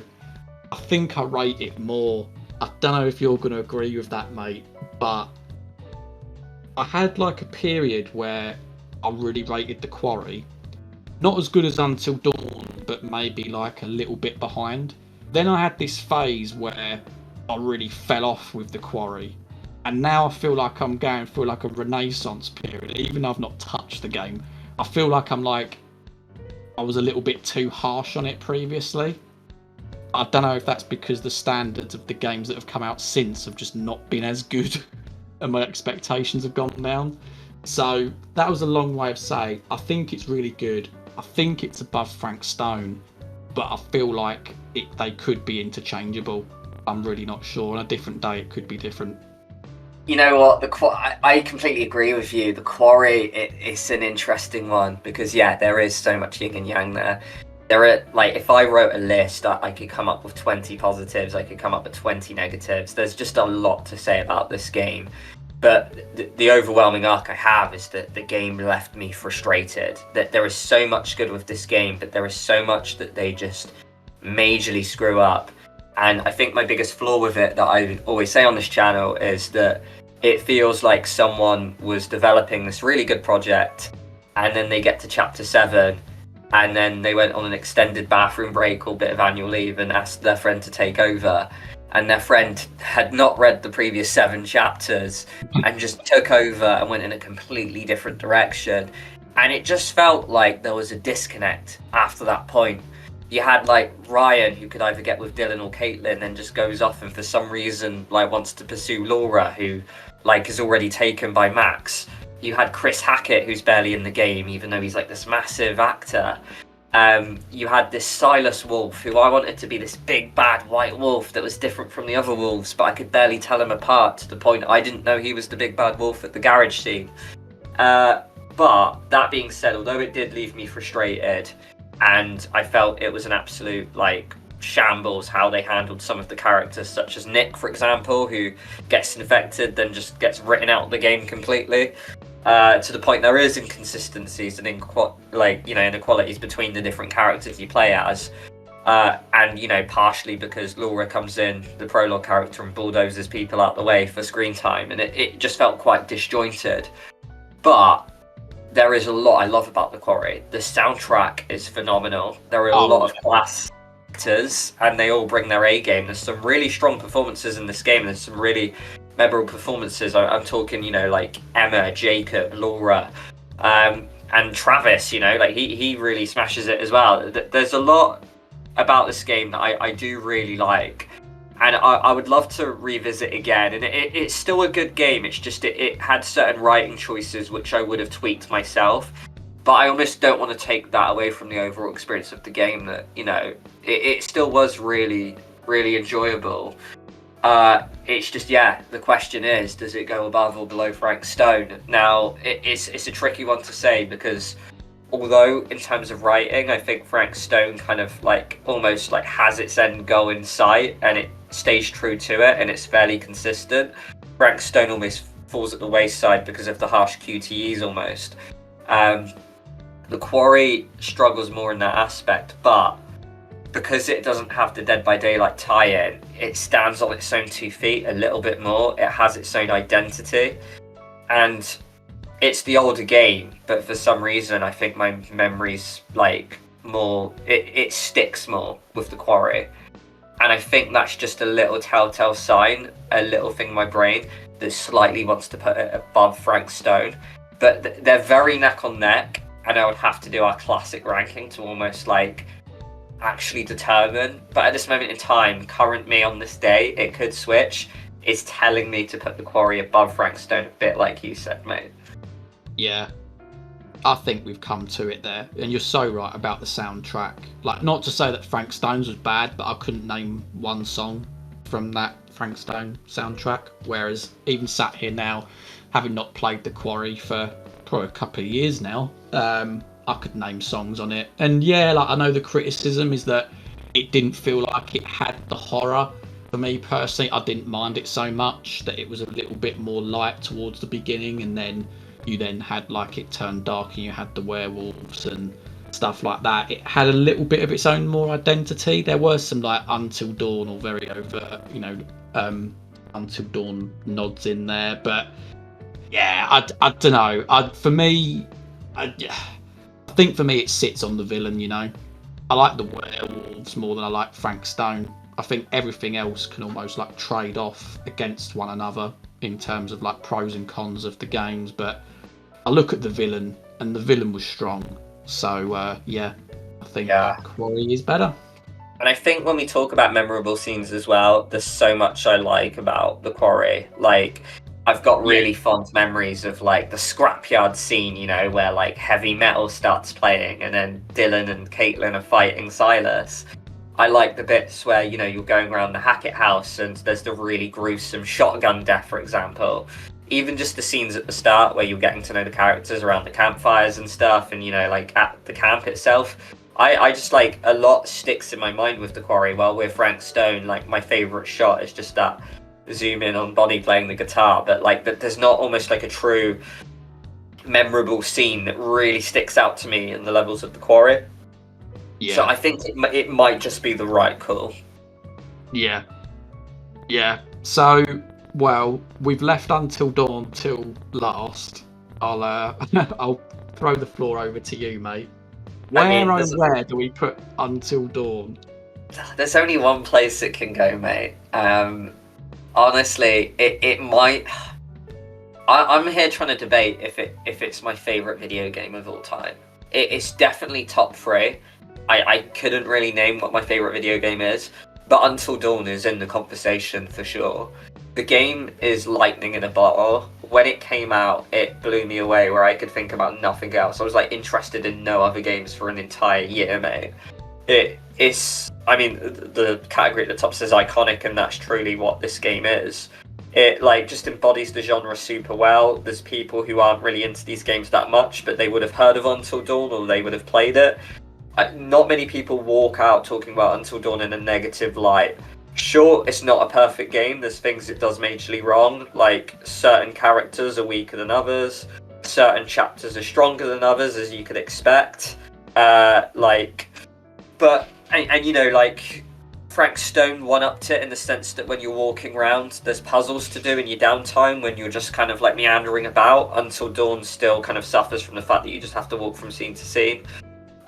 think I rate it more. I don't know if you're going to agree with that, mate, but I had like a period where I really rated the Quarry. Not as good as Until Dawn, but maybe like a little bit behind. Then I had this phase where I really fell off with the Quarry. And now I feel like I'm going through like a renaissance period. Even though I've not touched the game, I feel like I was a little bit too harsh on it previously. I don't know if that's because the standards of the games that have come out since have just not been as good and my expectations have gone down. So that was a long way of saying I think it's really good. I think it's above Frank Stone, but I feel like they could be interchangeable. I'm really not sure. On a different day, it could be different. You know what? I completely agree with you. The Quarry, it's an interesting one because there is so much yin and yang there. There are, like, if I wrote a list, I could come up with 20 positives. I could come up with 20 negatives. There's just a lot to say about this game. But the overwhelming arc I have is that the game left me frustrated. That there is so much good with this game, but there is so much that they just majorly screw up. And I think my biggest flaw with it that I always say on this channel is that it feels like someone was developing this really good project and then they get to chapter 7 and then they went on an extended bathroom break or bit of annual leave and asked their friend to take over. And their friend had not read the previous 7 chapters and just took over and went in a completely different direction. And it just felt like there was a disconnect after that point. You had like Ryan, who could either get with Dylan or Caitlin, and just goes off and for some reason like wants to pursue Laura, who like is already taken by Max. You had Chris Hackett, who's barely in the game, even though he's like this massive actor. You had this Silas Wolf, who I wanted to be this big bad white wolf that was different from the other wolves, but I could barely tell him apart to the point I didn't know he was the big bad wolf at the garage scene. But that being said, although it did leave me frustrated, and I felt it was an absolute like shambles how they handled some of the characters, such as Nick, for example, who gets infected, then just gets written out of the game completely. To the point there is inconsistencies and inequalities between the different characters you play as. And partially because Laura comes in, the prologue character, and bulldozes people out the way for screen time, and it just felt quite disjointed. But there is a lot I love about the Quarry. The soundtrack is phenomenal. There are a lot of class actors, and they all bring their A game. There's some really strong performances in this game. There's some really memorable performances. I'm talking, like Emma, Jacob, Laura, and Travis. He really smashes it as well. There's a lot about this game that I do really like, and I would love to revisit again. And it's still a good game. It's just it had certain writing choices which I would have tweaked myself, but I almost don't want to take that away from the overall experience of the game. That it still was really, really enjoyable. It's just the question is, does it go above or below Frank Stone? Now it's a tricky one to say, because although in terms of writing I think Frank Stone kind of like almost like has its end goal in sight and it stays true to it and it's fairly consistent, Frank Stone almost falls at the wayside because of the harsh QTEs almost. The Quarry struggles more in that aspect, but because it doesn't have the Dead by Daylight tie-in, it stands on its own 2 feet a little bit more. It has its own identity, and it's the older game, but for some reason I think my memory's like more, it sticks more with the Quarry, and I think that's just a little telltale sign, a little thing in my brain that slightly wants to put it above Frank Stone. But they're very neck on neck, and I would have to do our classic ranking to almost like actually determine. But at this moment in time, current me on this day, it could switch, is telling me to put the Quarry above Frank Stone, a bit like you said, mate. Yeah. I think we've come to it there, and you're so right about the soundtrack. Like, not to say that Frank Stone's was bad, but I couldn't name one song from that Frank Stone soundtrack. Whereas, even sat here now, having not played the Quarry for probably a couple of years now, I could name songs on it. And yeah, like I know the criticism is that it didn't feel like it had the horror. For me personally, I didn't mind it so much, that it was a little bit more light towards the beginning, and then you then had like it turned dark and you had the werewolves and stuff like that. It had a little bit of its own more identity. There were some like Until Dawn or very overt, Until Dawn nods in there, but yeah, I don't know. For me, I think for me it sits on the villain. I like the werewolves more than I like Frank Stone. I think everything else can almost like trade off against one another in terms of like pros and cons of the games, but I look at the villain, and the villain was strong. So yeah, I think Quarry is better. And I think when we talk about memorable scenes as well, there's so much I like about the Quarry. Like, I've got really fond memories of like the scrapyard scene, where like heavy metal starts playing and then Dylan and Caitlin are fighting Silas. I like the bits where, you're going around the Hackett house and there's the really gruesome shotgun death, for example. Even just the scenes at the start where you're getting to know the characters around the campfires and stuff, and, like at the camp itself. I just like, a lot sticks in my mind with the Quarry. While with Frank Stone, like my favourite shot is just that zoom in on Bonnie playing the guitar, but like there's not almost like a true memorable scene that really sticks out to me in the levels of the Quarry. Yeah. So I think it might just be the right call. Yeah. So, well, we've left Until Dawn till last. I'll throw the floor over to you, mate. Where do we put Until Dawn? There's only one place it can go, mate. Honestly, it might. I'm here trying to debate if it's my favourite video game of all time. It's definitely top 3. I couldn't really name what my favourite video game is, but Until Dawn is in the conversation for sure. The game is lightning in a bottle. When it came out, it blew me away where I could think about nothing else. I was like interested in no other games for an entire year, mate. The category at the top says iconic, and that's truly what this game is. It like just embodies the genre super well. There's people who aren't really into these games that much, but they would have heard of Until Dawn or they would have played it. Not many people walk out talking about Until Dawn in a negative light. Sure, it's not a perfect game. There's things it does majorly wrong, like certain characters are weaker than others, certain chapters are stronger than others, as you could expect. Frank Stone one-upped it in the sense that when you're walking around, there's puzzles to do in your downtime when you're just kind of like meandering about. Until Dawn still kind of suffers from the fact that you just have to walk from scene to scene.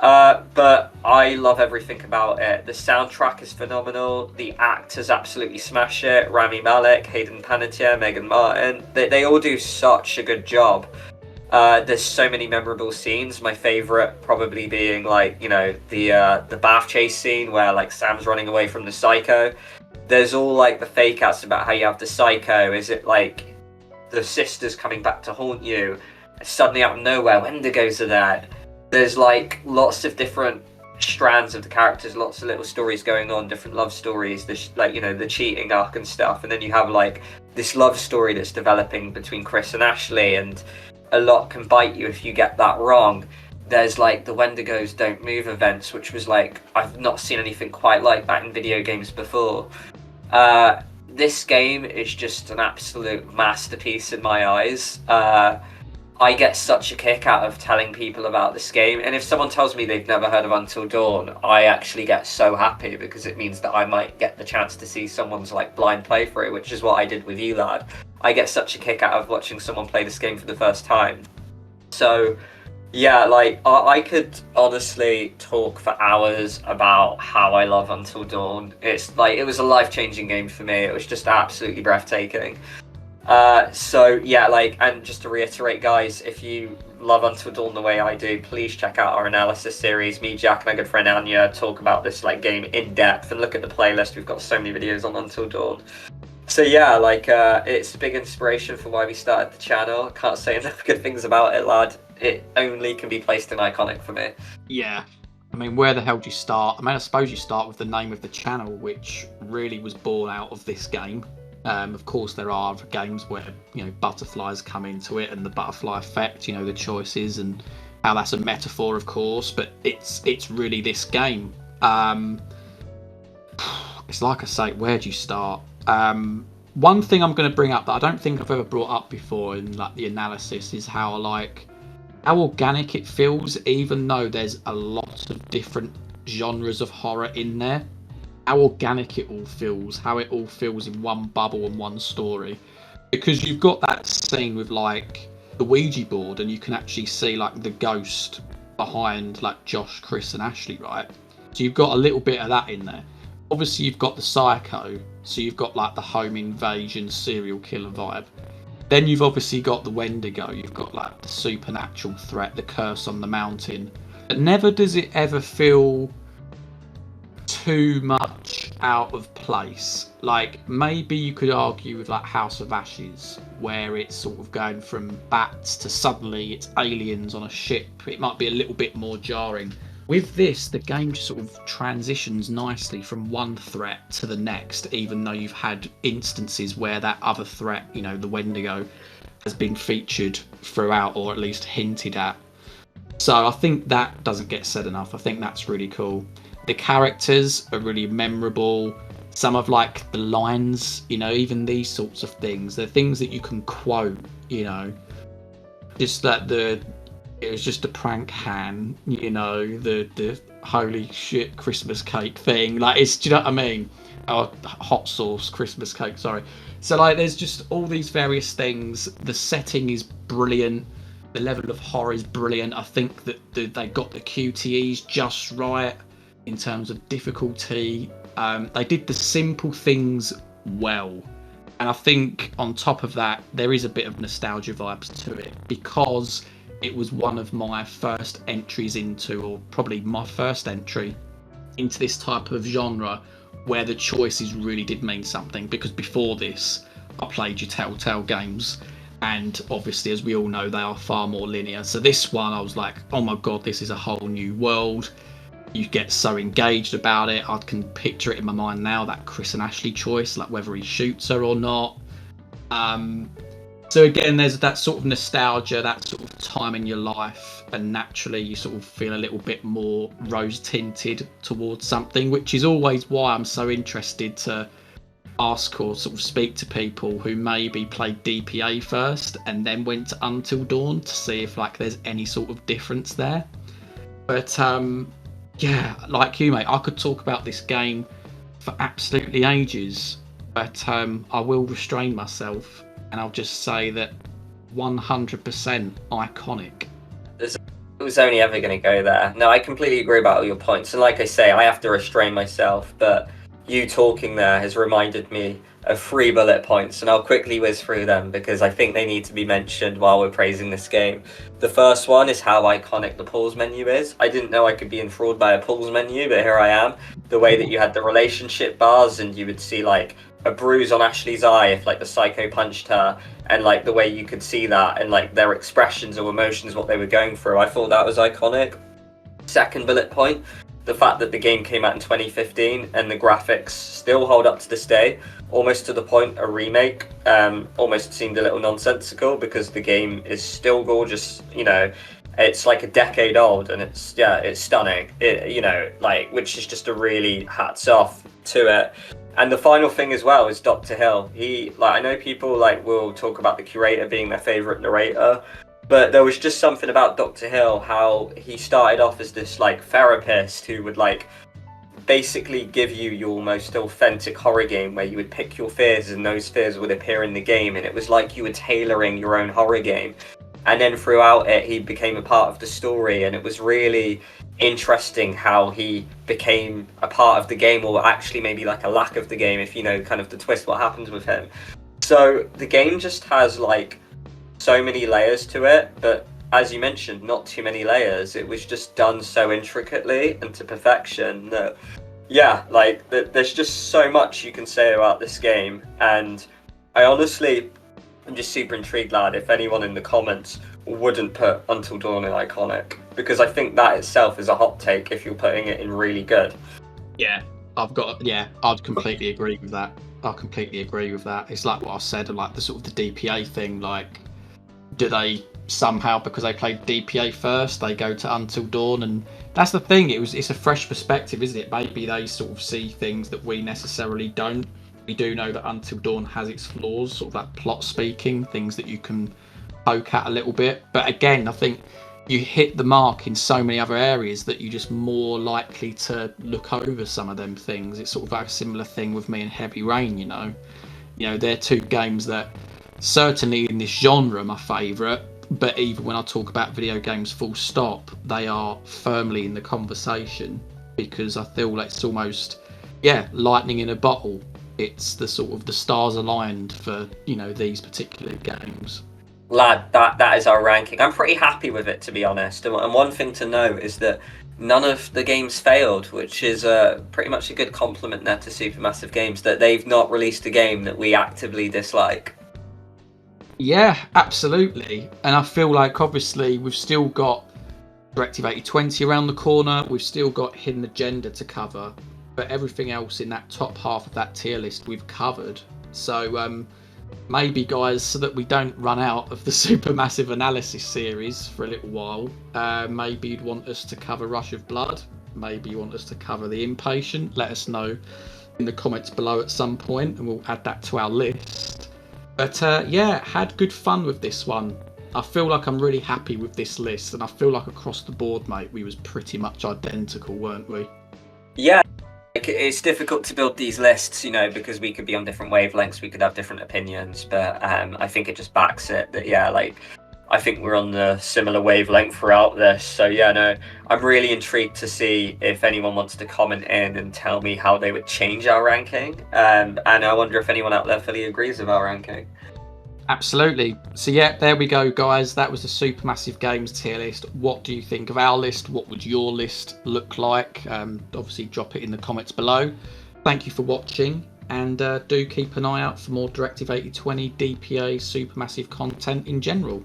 But I love everything about it. The soundtrack is phenomenal. The actors absolutely smash it. Rami Malek, Hayden Panettiere, Megan Martin. They all do such a good job. There's so many memorable scenes. My favourite probably being the bath chase scene where like Sam's running away from the psycho. There's all like the fake outs about how you have the psycho. Is it like the sisters coming back to haunt you? Suddenly out of nowhere, Wendigos are there. There's like lots of different strands of the characters, lots of little stories going on, different love stories, the cheating arc and stuff. And then you have like this love story that's developing between Chris and Ashley, and a lot can bite you if you get that wrong. There's like the Wendigos don't move events, which was like, I've not seen anything quite like that in video games before. This game is just an absolute masterpiece in my eyes. I get such a kick out of telling people about this game, and if someone tells me they've never heard of Until Dawn, I actually get so happy because it means that I might get the chance to see someone's like blind playthrough, which is what I did with you, lad. I get such a kick out of watching someone play this game for the first time. So yeah, like I could honestly talk for hours about how I love Until Dawn. It's like, it was a life-changing game for me. It was just absolutely breathtaking. And just to reiterate, guys, if you love Until Dawn the way I do, please check out our analysis series. Me, Jack, and my good friend Anya talk about this like game in depth, and look at the playlist. We've got so many videos on Until Dawn. So yeah, it's a big inspiration for why we started the channel. I can't say enough good things about it, lad. it only can be placed in iconic for me. Yeah. I mean, where the hell do you start? I mean, I suppose you start with the name of the channel, which really was born out of this game. Of course, there are other games where, you know, butterflies come into it and the butterfly effect, you know, the choices and how that's a metaphor, of course, but it's really this game. It's like I say, where do you start? One thing I'm going to bring up that I don't think I've ever brought up before in like the analysis is how organic it feels, even though there's a lot of different genres of horror in there. How organic it all feels, how it all feels in one bubble and one story. Because you've got that scene with like the Ouija board and you can actually see like the ghost behind like Josh, Chris and Ashley, right? So you've got a little bit of that in there. Obviously you've got the psycho, so you've got like the home invasion serial killer vibe. Then you've obviously got the Wendigo, you've got like the supernatural threat, the curse on the mountain. But never does it ever feel too much out of place. Like maybe you could argue with like House of Ashes, where it's sort of going from bats to suddenly it's aliens on a ship. It might be a little bit more jarring. With this, the game just sort of transitions nicely from one threat to the next, even though you've had instances where that other threat, you know, the Wendigo, has been featured throughout or at least hinted at. So I think that doesn't get said enough. I think that's really cool. The characters are really memorable. Some of like the lines, you know, even these sorts of things, they're things that you can quote, you know. Just that it was just a prank Han, you know, the holy shit Christmas cake thing. Like, it's, do you know what I mean? Oh, hot sauce Christmas cake, sorry. So like there's just all these various things. The setting is brilliant. The level of horror is brilliant. I think that they got the QTEs just right in terms of difficulty. They did the simple things well. And I think on top of that, there is a bit of nostalgia vibes to it because it was one of my first entries into, or probably my first entry into this type of genre where the choices really did mean something. Because before this, I played your Telltale games. And obviously, as we all know, they are far more linear. So this one, I was like, oh my God, this is a whole new world. You get so engaged about it. I can picture it in my mind now, that Chris and Ashley choice, like whether he shoots her or not. So again, there's that sort of nostalgia, that sort of time in your life, and naturally you sort of feel a little bit more rose-tinted towards something, which is always why I'm so interested to ask or sort of speak to people who maybe played DPA first and then went to Until Dawn to see if like there's any sort of difference there. But yeah, like you, mate, I could talk about this game for absolutely ages, but I will restrain myself. And I'll just say that 100% iconic. It was only ever going to go there. No, I completely agree about all your points. And like I say, I have to restrain myself. But you talking there has reminded me of 3 bullet points. And I'll quickly whiz through them because I think they need to be mentioned while we're praising this game. The first one is how iconic the pause menu is. I didn't know I could be enthralled by a pause menu, but here I am. The way that you had the relationship bars and you would see like a bruise on Ashley's eye if like the psycho punched her, and like the way you could see that and like their expressions or emotions, what they were going through. I thought that was iconic. Second bullet point, the fact that the game came out in 2015 and the graphics still hold up to this day, almost to the point a remake almost seemed a little nonsensical because the game is still gorgeous. You know, it's like a decade old and it's stunning. You know, like, which is just a really hats off to it. And the final thing as well is Dr. Hill. I know people like will talk about the curator being their favorite narrator, but there was just something about Dr. Hill, how he started off as this like therapist who would like basically give you your most authentic horror game where you would pick your fears and those fears would appear in the game, and it was like you were tailoring your own horror game. And then throughout it, he became a part of the story, and it was really interesting how he became a part of the game, or actually maybe like a lack of the game, if you know kind of the twist what happens with him. So the game just has like so many layers to it, but as you mentioned, not too many layers. It was just done so intricately and to perfection that yeah, like there's just so much you can say about this game. And I'm just super intrigued, lad, if anyone in the comments wouldn't put Until Dawn in iconic, because I think that itself is a hot take if you're putting it in really good. Yeah, I'd completely agree with that. I completely agree with that. It's like what I said, like the sort of the DPA thing. Like, do they somehow, because they played DPA first, they go to Until Dawn? And that's the thing. It's a fresh perspective, isn't it? Maybe they sort of see things that we necessarily don't. We do know that Until Dawn has its flaws, sort of that plot speaking, things that you can poke at a little bit. But again, I think you hit the mark in so many other areas that you're just more likely to look over some of them things. It's sort of like a similar thing with me and Heavy Rain, you know. They're two games that certainly in this genre are my favourite, but even when I talk about video games full stop, they are firmly in the conversation, because I feel like it's almost, lightning in a bottle. It's the sort of the stars aligned for, these particular games. Lad, that is our ranking. I'm pretty happy with it, to be honest. And one thing to note is that none of the games failed, which is pretty much a good compliment there to Supermassive Games, that they've not released a game that we actively dislike. Yeah, absolutely. And I feel like obviously we've still got Directive 8020 around the corner. We've still got Hidden Agenda to cover, but everything else in that top half of that tier list we've covered. So maybe, guys, so that we don't run out of the Supermassive Analysis series for a little while, maybe you'd want us to cover Rush of Blood. Maybe you want us to cover The Impatient. Let us know in the comments below at some point, and we'll add that to our list. But had good fun with this one. I feel like I'm really happy with this list, and I feel like across the board, mate, we was pretty much identical, weren't we? Yeah. It's difficult to build these lists, because we could be on different wavelengths, we could have different opinions, but I think it just backs it that, I think we're on the similar wavelength throughout this. So I'm really intrigued to see if anyone wants to comment in and tell me how they would change our ranking, and I wonder if anyone out there fully agrees with our ranking. Absolutely. So there we go, guys. That was the Supermassive Games tier list. What do you think of our list? What would your list look like? Obviously, drop it in the comments below. Thank you for watching, and do keep an eye out for more Directive 8020 DPA Supermassive content in general.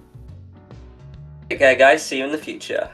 Okay, guys. See you in the future.